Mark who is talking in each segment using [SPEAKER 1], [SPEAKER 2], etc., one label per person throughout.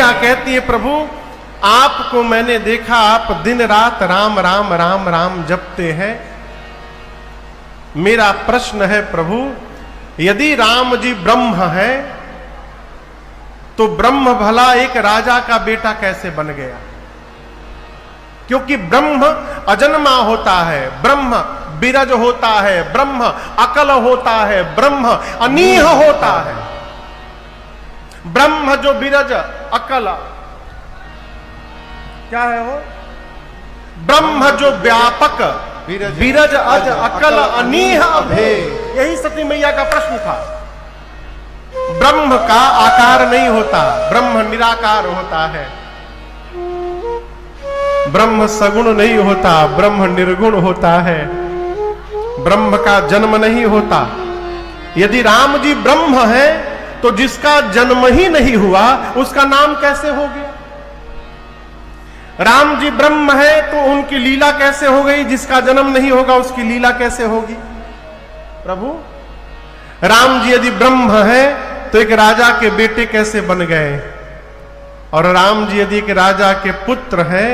[SPEAKER 1] मीरा कहती है प्रभु आपको मैंने देखा, आप दिन रात राम राम राम राम जपते हैं। मेरा प्रश्न है प्रभु, यदि राम जी ब्रह्म है तो ब्रह्म भला एक राजा का बेटा कैसे बन गया? क्योंकि ब्रह्म अजन्मा होता है, ब्रह्म बिरज होता है, ब्रह्म अकल होता है, ब्रह्म अनीह होता है। ब्रह्म जो बिरज अकल क्या है वो? ब्रह्म जो व्यापक बिरज अज अकल अनीह अभेय। यही सती मैया का प्रश्न था। ब्रह्म का आकार नहीं होता, ब्रह्म निराकार होता है। ब्रह्म सगुण नहीं होता, ब्रह्म निर्गुण होता है। ब्रह्म का जन्म नहीं होता। यदि राम जी ब्रह्म है तो जिसका जन्म ही नहीं हुआ उसका नाम कैसे हो गया? राम जी ब्रह्म है तो उनकी लीला कैसे हो गई? जिसका जन्म नहीं होगा उसकी लीला कैसे होगी? प्रभु राम जी यदि ब्रह्म है तो एक राजा के बेटे कैसे बन गए? और राम जी यदि एक राजा के पुत्र हैं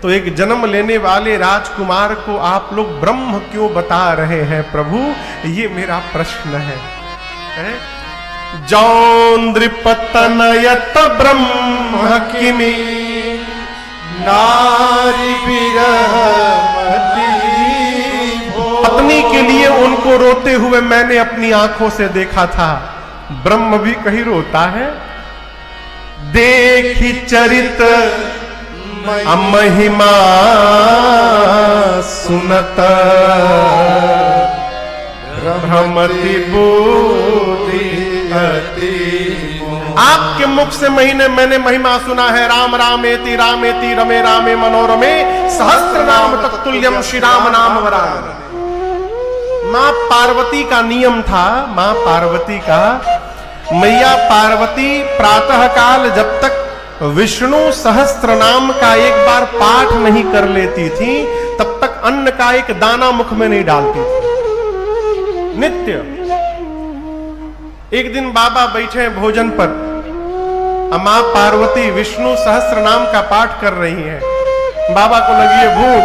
[SPEAKER 1] तो एक जन्म लेने वाले राजकुमार को आप लोग ब्रह्म क्यों बता रहे हैं प्रभु? ये मेरा प्रश्न है। जौन्द्रिपतनयत ब्रह्म किमि नारी पत्नी के लिए उनको रोते हुए मैंने अपनी आंखों से देखा था। ब्रह्म भी कहीं रोता है? देखी चरित महिमा सुनत भ्रमति बुद्धि अति। आपके मुख से मैंने महिमा सुना है। राम रामेति रामेति रमे रामे मनोरमे सहस्त्र नाम तत्तुल्यम श्री राम नाम वरानने। मां पार्वती का नियम था, मां पार्वती का, मैया पार्वती प्रातः काल जब तक विष्णु सहस्त्र नाम का एक बार पाठ नहीं कर लेती थी तब तक अन्न का एक दाना मुख में नहीं डालती थी। नित्य। एक दिन बाबा बैठे भोजन पर, मां पार्वती विष्णु सहस्त्र नाम का पाठ कर रही हैं। बाबा को लगी है भूख।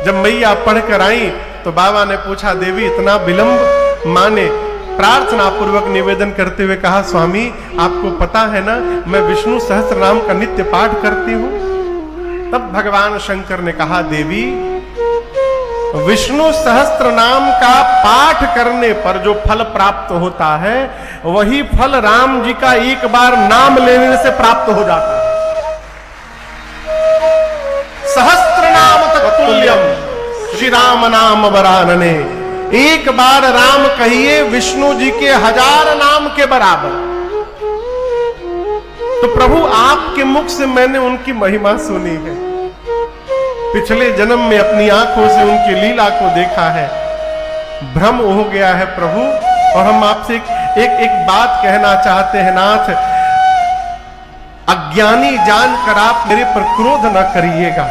[SPEAKER 1] जब मैया पढ़कर आई तो बाबा ने पूछा, देवी इतना विलंब? मां ने प्रार्थना पूर्वक निवेदन करते हुए कहा, स्वामी आपको पता है ना मैं विष्णु सहस्त्र नाम का नित्य पाठ करती हूं। तब भगवान शंकर ने कहा, देवी विष्णु सहस्त्र नाम का पाठ करने पर जो फल प्राप्त होता है वही फल राम जी का एक बार नाम लेने से प्राप्त हो जाता है। सहस्त्र नाम तत्तुल्यम श्री राम नाम वरानने। एक बार राम कहिए विष्णु जी के 1000 नाम के बराबर। तो प्रभु आपके मुख से मैंने उनकी महिमा सुनी है। पिछले जन्म में अपनी आंखों से उनकी लीला को देखा है। भ्रम हो गया है प्रभु। और हम आपसे एक बात कहना चाहते हैं नाथ, अज्ञानी जानकर आप मेरे पर क्रोध न करिएगा।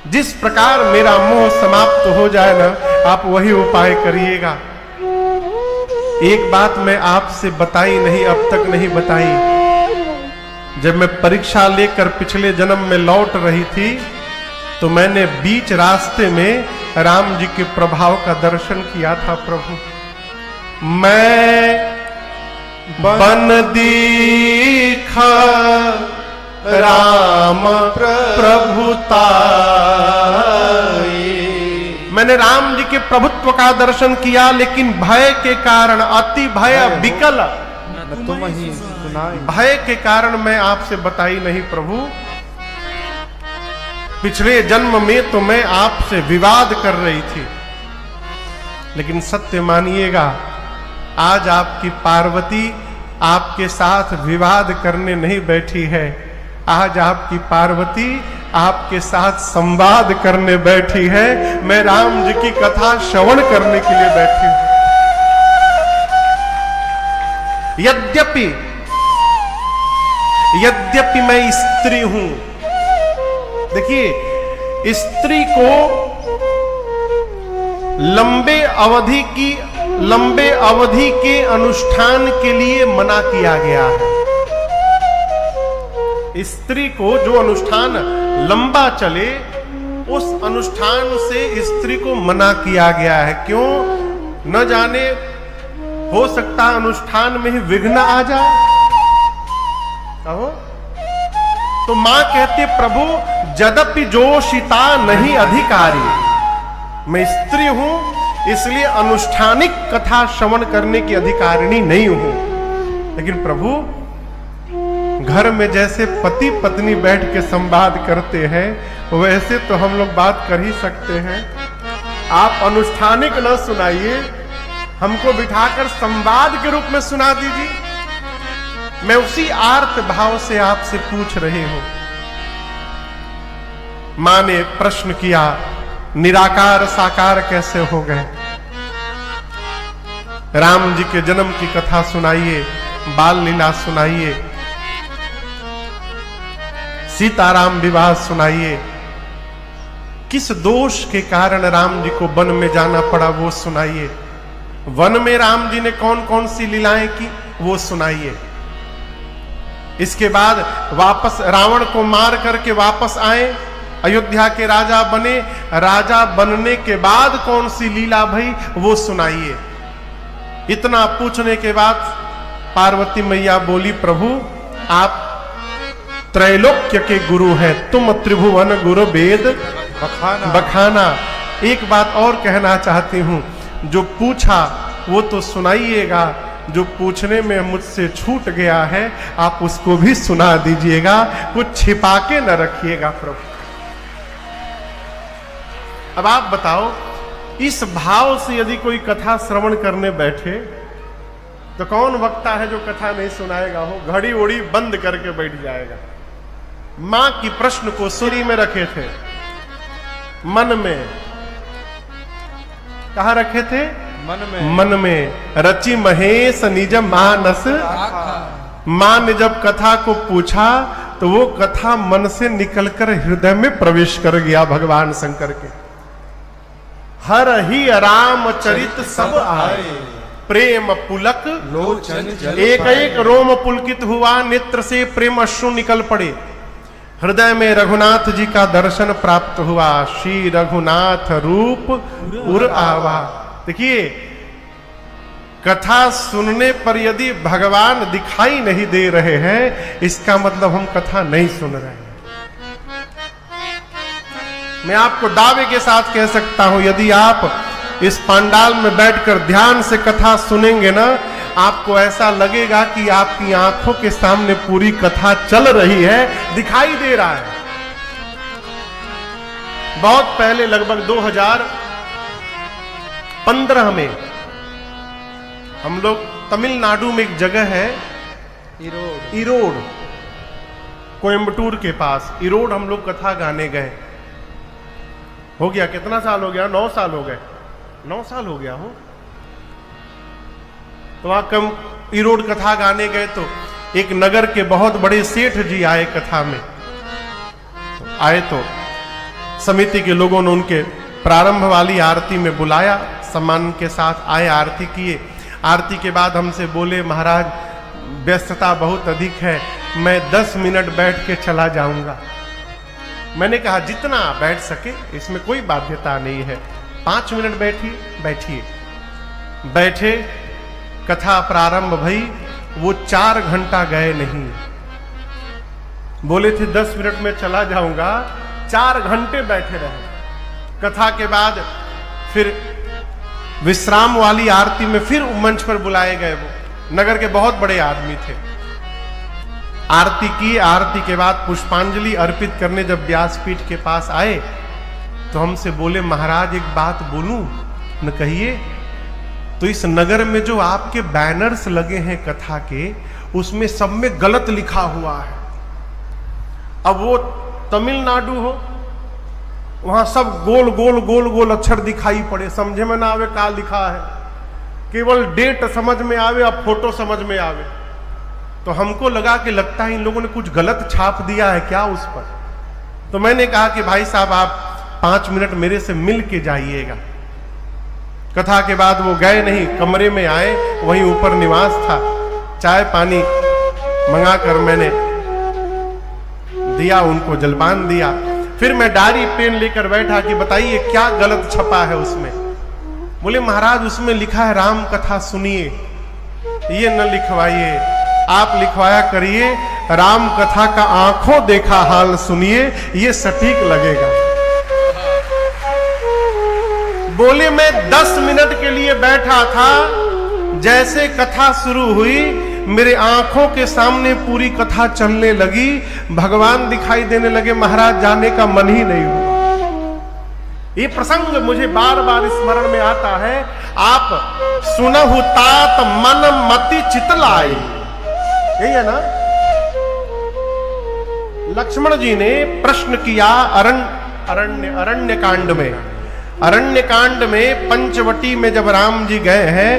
[SPEAKER 1] जिस प्रकार मेरा मोह समाप्त हो जाए ना, आप वही उपाय करिएगा। एक बात मैं आपसे बताई नहीं, अब तक नहीं बताई। जब मैं परीक्षा लेकर पिछले जन्म में लौट रही थी तो मैंने बीच रास्ते में राम जी के प्रभाव का दर्शन किया था प्रभु। मैं बन दीखा राम प्रभुता। मैंने राम जी के प्रभुत्व का दर्शन किया, लेकिन भय के कारण, अति भय विकल भय के कारण मैं आपसे बताई नहीं प्रभु। पिछले जन्म में तो मैं आपसे विवाद कर रही थी, लेकिन सत्य मानिएगा आज आपकी पार्वती आपके साथ विवाद करने नहीं बैठी है। आज आपकी पार्वती आपके साथ संवाद करने बैठी है। मैं राम जी की कथा श्रवण करने के लिए बैठी हूं। यद्यपि मैं स्त्री हूं। देखिए, स्त्री को लंबे अवधि के अनुष्ठान के लिए मना किया गया है। स्त्री को जो अनुष्ठान लंबा चले उस अनुष्ठान से स्त्री को मना किया गया है। क्यों? न जाने हो सकता अनुष्ठान में ही विघ्न आ जाए। कहो तो मां कहती प्रभु यद्यपि जोशिता नहीं अधिकारी, मैं स्त्री हूं इसलिए अनुष्ठानिक कथा श्रवण करने की अधिकारिणी नहीं हूं। लेकिन प्रभु घर में जैसे पति पत्नी बैठ के संवाद करते हैं वैसे तो हम लोग बात कर ही सकते हैं। आप अनुष्ठानिक न सुनाइए, हमको बिठाकर संवाद के रूप में सुना दीजिए। मैं उसी आर्त भाव से आपसे पूछ रही हूं। मां ने प्रश्न किया, निराकार साकार कैसे हो गए? राम जी के जन्म की कथा सुनाइए, बाल लीला सुनाइए, सीताराम विवाह सुनाइए। किस दोष के कारण राम जी को वन में जाना पड़ा वो सुनाइए। वन में राम जी ने कौन कौन सी लीलाएं की वो सुनाइए। इसके बाद वापस रावण को मार करके वापस आए, अयोध्या के राजा बने। राजा बनने के बाद कौन सी लीला भई वो सुनाइए। इतना पूछने के बाद पार्वती मैया बोली, प्रभु आप त्रैलोक्य के गुरु हैं, तुम त्रिभुवन गुरु वेद बखाना। एक बात और कहना चाहती हूं, जो पूछा वो तो सुनाइएगा, जो पूछने में मुझसे छूट गया है आप उसको भी सुना दीजिएगा, कुछ छिपा के न रखिएगा प्रभु। अब आप बताओ, इस भाव से यदि कोई कथा श्रवण करने बैठे तो कौन वक्ता है जो कथा नहीं सुनाएगा? हो घड़ी उड़ी बंद करके बैठ जाएगा। मां की प्रश्न को सूरी में रखे थे, मन में। कहां रखे थे? मन में। रचि महेश निज मानस। मां ने जब कथा को पूछा तो वो कथा मन से निकलकर हृदय में प्रवेश कर गया भगवान शंकर के। हर ही राम चरित सब आए, प्रेम पुलक लोचन जल एक एक रोम पुलकित हुआ, नेत्र से प्रेम अश्रु निकल पड़े। हृदय में रघुनाथ जी का दर्शन प्राप्त हुआ, श्री रघुनाथ रूप उर आवा। देखिए, कथा सुनने पर यदि भगवान दिखाई नहीं दे रहे हैं इसका मतलब हम कथा नहीं सुन रहे हैं। मैं आपको दावे के साथ कह सकता हूं, यदि आप इस पंडाल में बैठकर ध्यान से कथा सुनेंगे ना, आपको ऐसा लगेगा कि आपकी आंखों के सामने पूरी कथा चल रही है, दिखाई दे रहा है। बहुत पहले, लगभग 2015 में हम लोग तमिलनाडु में एक जगह है इरोड, कोयम्बटूर के पास इरोड, हम लोग कथा गाने गए। हो गया कितना साल हो गया? 9 साल हो गए। 9 साल हो गया हो। तो वहां कम इरोड कथा गाने गए तो एक नगर के बहुत बड़े सेठ जी आए कथा में। आए तो समिति के लोगों ने उनके प्रारंभ वाली आरती में बुलाया, सम्मान के साथ आए, आरती किए। आरती के बाद हमसे बोले, महाराज व्यस्तता बहुत अधिक है, मैं 10 मिनट बैठ के चला जाऊंगा। मैंने कहा जितना बैठ सके, इसमें कोई बाध्यता नहीं है। 5 मिनट बैठिए। बैठे, कथा प्रारंभ भई, वो 4 घंटा गए नहीं। बोले थे 10 मिनट में चला जाऊंगा, 4 घंटे बैठे रहे। कथा के बाद फिर विश्राम वाली आरती में फिर मंच पर बुलाए गए। वो नगर के बहुत बड़े आदमी थे। आरती की, आरती के बाद पुष्पांजलि अर्पित करने जब व्यासपीठ के पास आए तो हमसे बोले, महाराज एक बात बोलूं? न कहिए। तो इस नगर में जो आपके बैनर्स लगे हैं कथा के, उसमें सब में गलत लिखा हुआ है। अब वो तमिलनाडु हो, वहां सब गोल गोल गोल गोल अक्षर दिखाई पड़े, समझे में ना आवे का लिखा है। केवल डेट समझ में आवे और फोटो समझ में आवे। तो हमको लगा कि लगता है इन लोगों ने कुछ गलत छाप दिया है क्या उस पर। तो मैंने कहा कि भाई साहब आप 5 मिनट मेरे से मिल के जाइएगा। कथा के बाद वो गए नहीं, कमरे में आए, वहीं ऊपर निवास था। चाय पानी मंगाकर मैंने दिया, उनको जलपान दिया। फिर मैं डायरी पेन लेकर बैठा कि बताइए क्या गलत छपा है उसमें। बोले महाराज उसमें लिखा है राम कथा सुनिए, ये न लिखवाइए, आप लिखवाया करिए राम कथा का आंखों देखा हाल सुनिए, ये सटीक लगेगा। बोले मैं 10 मिनट के लिए बैठा था, जैसे कथा शुरू हुई मेरे आंखों के सामने पूरी कथा चलने लगी, भगवान दिखाई देने लगे, महाराज जाने का मन ही नहीं हुआ। ये प्रसंग मुझे बार बार स्मरण में आता है। आप सुनहु तात मन मति चितलाई, यही है ना। लक्ष्मण जी ने प्रश्न किया अरण्य कांड में। अरण्य कांड में पंचवटी में जब राम जी गए हैं,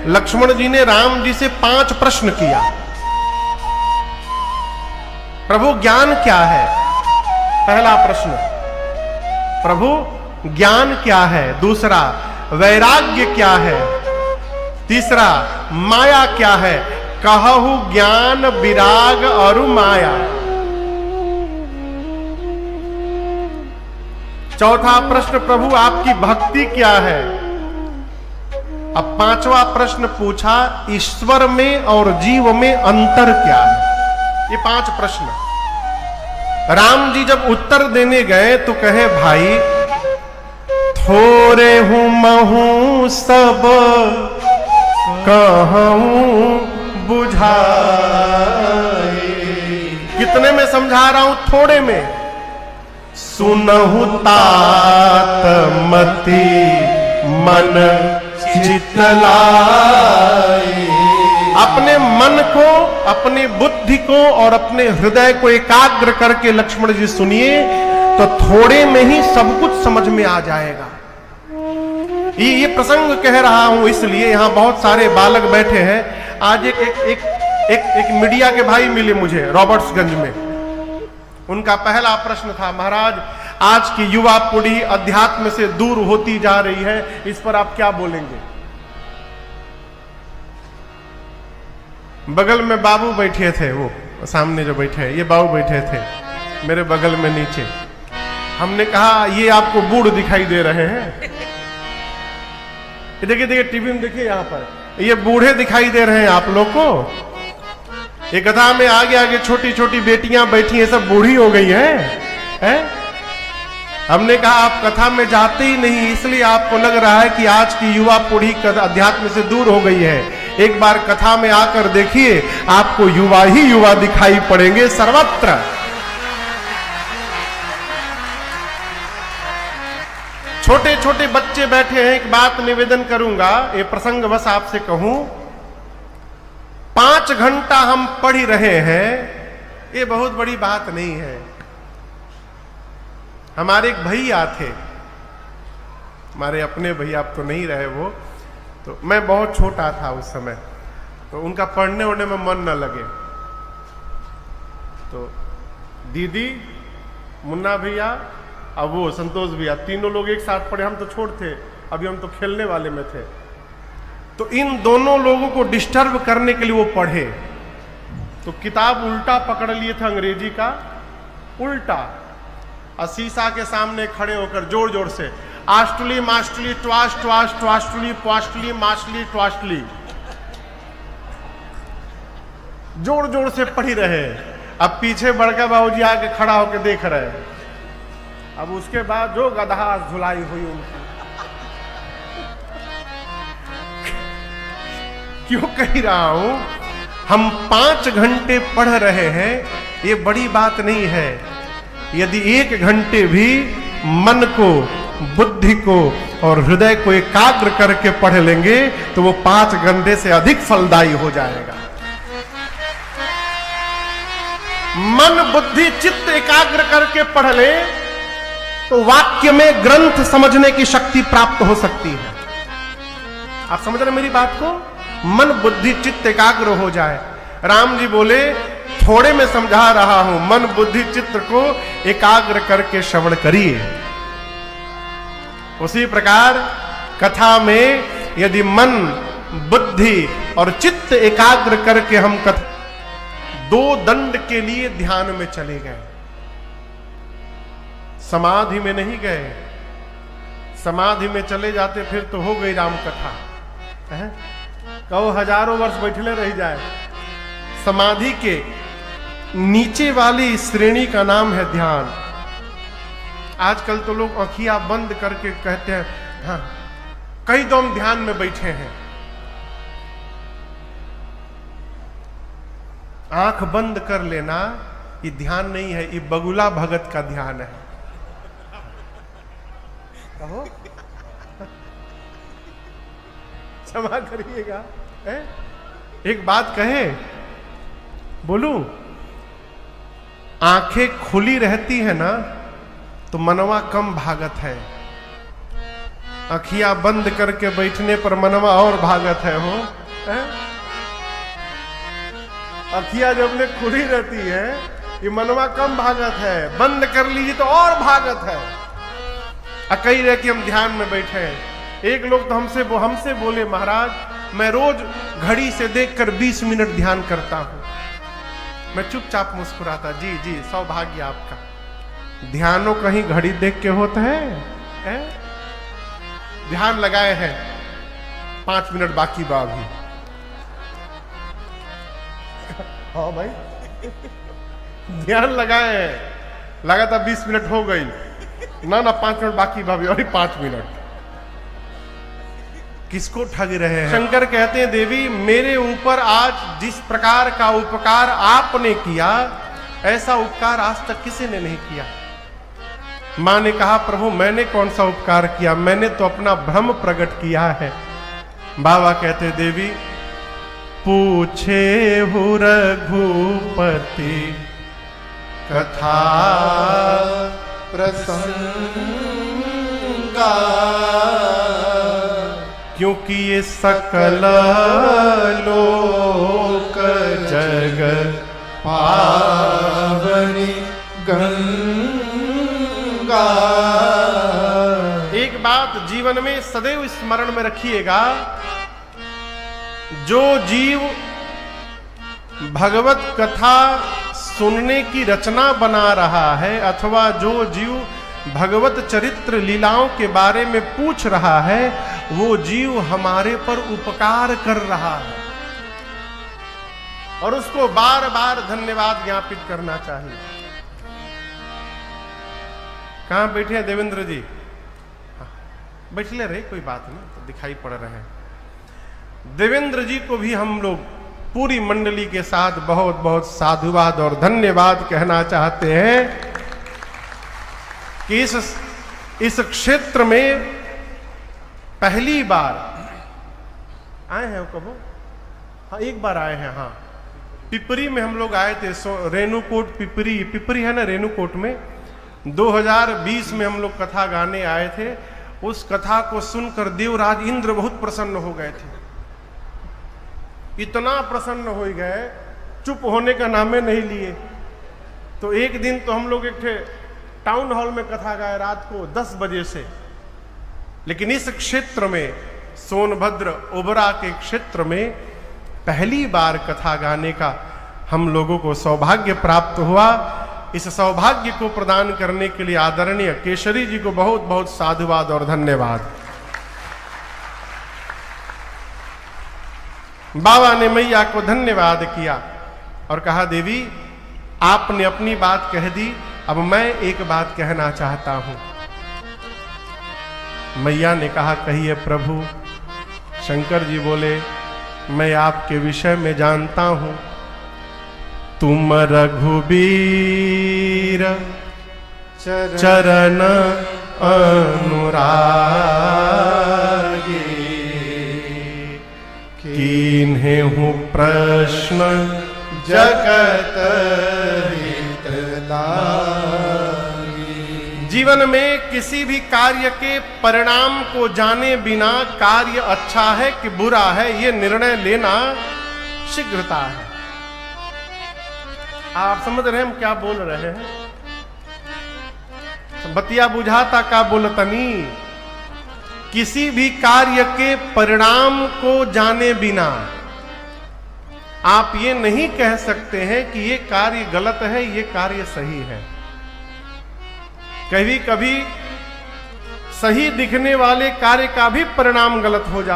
[SPEAKER 1] लक्ष्मण जी ने राम जी से 5 प्रश्न किया। प्रभु ज्ञान क्या है? पहला प्रश्न, प्रभु ज्ञान क्या है? दूसरा, वैराग्य क्या है? तीसरा, माया क्या है? कहु ज्ञान विराग और माया। चौथा प्रश्न, प्रभु आपकी भक्ति क्या है? अब 5वां प्रश्न पूछा, ईश्वर में और जीव में अंतर क्या है? ये 5 प्रश्न। राम जी जब उत्तर देने गए तो कहे भाई थोरे हूं महू सब कहूं बुझाए। कितने में समझा रहा हूं? थोड़े में। सुनहु तात मति मन चितलाए। अपने मन को, अपने बुद्धि को और अपने हृदय को एकाग्र करके लक्ष्मण जी सुनिए, तो थोड़े में ही सब कुछ समझ में आ जाएगा। ये प्रसंग कह रहा हूं इसलिए, यहां बहुत सारे बालक बैठे हैं। आज एक मीडिया के भाई मिले मुझे रॉबर्ट्सगंज में। उनका पहला प्रश्न था, महाराज आज की युवा पीढ़ी अध्यात्म से दूर होती जा रही है, इस पर आप क्या बोलेंगे? बगल में बाबू बैठे थे, वो सामने जो बैठे हैं ये बाबू बैठे थे मेरे बगल में नीचे। हमने कहा ये आपको बूढ़ दिखाई दे रहे हैं, देखिए टीवी में देखिए, यहां पर ये बूढ़े दिखाई दे रहे हैं आप लोग को। ये कथा में आगे आगे छोटी छोटी बेटियां बैठी हैं, सब बूढ़ी हो गई हैं। हमने कहा आप कथा में जाते ही नहीं, इसलिए आपको लग रहा है कि आज की युवा पीढ़ी अध्यात्म से दूर हो गई है। एक बार कथा में आकर देखिए, आपको युवा ही युवा दिखाई पड़ेंगे सर्वत्र। छोटे छोटे बच्चे बैठे हैं। एक बात निवेदन करूंगा, ये प्रसंग बस आपसे कहूं, 5 घंटा हम पढ़ रहे हैं, ये बहुत बड़ी बात नहीं है। हमारे एक भैया थे, हमारे अपने भैया, अब तो नहीं रहे वो, तो मैं बहुत छोटा था उस समय, तो उनका पढ़ने उड़ने में मन न लगे, तो दीदी, मुन्ना भैया और वो संतोष भैया, तीनों लोग एक साथ पढ़े। हम तो छोटे थे, अभी हम तो खेलने वाले में थे। तो इन दोनों लोगों को डिस्टर्ब करने के लिए वो पढ़े, तो किताब उल्टा पकड़ लिए थे, अंग्रेजी का उल्टा, और शीशा के सामने खड़े होकर जोर जोर से आस्टली मास्टली ट्वास ट्वास ट्वास्टली पास्टली मास्टली ट्वास्टली जोर जोर से पढ़ी रहे। अब पीछे बड़का बाबूजी आके खड़ा होकर देख रहे। अब उसके बाद जो गधा धुलाई हुई उनकी, क्यों कह रहा हूं, हम 5 घंटे पढ़ रहे हैं, ये बड़ी बात नहीं है। यदि 1 घंटे भी मन को, बुद्धि को और हृदय को एकाग्र करके पढ़ लेंगे, तो वो 5 घंटे से अधिक फलदायी हो जाएगा। मन बुद्धि चित्त एकाग्र करके पढ़ ले तो वाक्य में ग्रंथ समझने की शक्ति प्राप्त हो सकती है। आप समझ रहे मेरी बात को? मन बुद्धि चित्त एकाग्र हो जाए। राम जी बोले थोड़े में समझा रहा हूं, मन बुद्धि चित्त को एकाग्र करके श्रवण करिए। उसी प्रकार कथा में यदि मन बुद्धि और चित्त एकाग्र करके हम 2 दंड के लिए ध्यान में चले गए, समाधि में नहीं गए। समाधि में चले जाते फिर तो हो गई राम कथा, कहो हजारों वर्ष बैठले रह जाए। समाधि के नीचे वाली श्रेणी का नाम है ध्यान। आजकल तो लोग आंखियां बंद करके कहते हैं हाँ कई दम ध्यान में बैठे हैं। आंख बंद कर लेना ये ध्यान नहीं है, ये बगुला भगत का ध्यान है। कहो क्षमा करिएगा, एक बात कहे बोलूं, आंखें खुली रहती है ना तो मनवा कम भागत है, आंखियां बंद करके बैठने पर मनवा और भागत है। हो आंखियां जब ले खुली रहती है ये मनवा कम भागत है, बंद कर लीजिए तो और भागत है। कई रह कि हम ध्यान में बैठे हैं। एक लोग तो हमसे बोले महाराज मैं रोज घड़ी से देखकर 20 मिनट ध्यान करता हूं। मैं चुपचाप मुस्कुराता, जी जी सौभाग्य आपका। ध्यानो कहीं घड़ी देख के होता है? ध्यान लगाए हैं 5 मिनट बाकी बा अभी। हाँ भाई ध्यान लगाए हैं, लगा था 20 मिनट हो गई ना 5 मिनट बाकी भाभी और 5 मिनट। किसको ठग रहे हैं? शंकर कहते हैं देवी मेरे ऊपर आज जिस प्रकार का उपकार आपने किया ऐसा उपकार आज तक किसी ने नहीं किया। मां ने कहा प्रभु मैंने कौन सा उपकार किया, मैंने तो अपना भ्रम प्रकट किया है। बाबा कहते देवी पूछे हु रघुपति कथा प्रसंगा, क्योंकि ये सकल लोक जग पावनी गंगा। एक बात जीवन में सदैव स्मरण में रखिएगा, जो जीव भगवत कथा सुनने की रचना बना रहा है अथवा जो जीव भगवत चरित्र लीलाओं के बारे में पूछ रहा है वो जीव हमारे पर उपकार कर रहा है और उसको बार बार धन्यवाद ज्ञापित करना चाहिए। कहां बैठे हैं देवेंद्र जी? बैठले रहे कोई बात नहीं, तो दिखाई पड़ रहे हैं। देवेंद्र जी को भी हम लोग पूरी मंडली के साथ बहुत बहुत साधुवाद और धन्यवाद कहना चाहते हैं कि इस क्षेत्र में पहली बार आए हैं। कब? हाँ एक बार आए हैं। हाँ पिपरी में हम लोग आए थे, रेणुकोट पिपरी है ना रेणुकोट में। 2020 में हम लोग कथा गाने आए थे। उस कथा को सुनकर देवराज इंद्र बहुत प्रसन्न हो गए थे, इतना प्रसन्न हो गए चुप होने का नामे नहीं लिए। तो एक दिन तो हम लोग एक टाउन हॉल में कथा गाए रात को 10 बजे से। लेकिन इस क्षेत्र में सोनभद्र ओबरा के क्षेत्र में पहली बार कथा गाने का हम लोगों को सौभाग्य प्राप्त हुआ। इस सौभाग्य को प्रदान करने के लिए आदरणीय केशरी जी को बहुत बहुत साधुवाद और धन्यवाद। बाबा ने मैया को धन्यवाद किया और कहा देवी आपने अपनी बात कह दी, अब मैं एक बात कहना चाहता हूं। मैया ने कहा कहिए प्रभु। शंकर जी बोले मैं आपके विषय में जानता हूं, तुम रघुबीर चरण अनुरागी, कीन्हे हूँ प्रश्न जगत हित लागी। जीवन में किसी भी कार्य के परिणाम को जाने बिना कार्य अच्छा है कि बुरा है ये निर्णय लेना शीघ्रता है। आप समझ रहे हैं हम क्या बोल रहे हैं? बतिया बुझाता का बोलतनी। किसी भी कार्य के परिणाम को जाने बिना आप ये नहीं कह सकते हैं कि ये कार्य गलत है, ये कार्य सही है। कभी कभी सही दिखने वाले कार्य का भी परिणाम गलत हो जाता।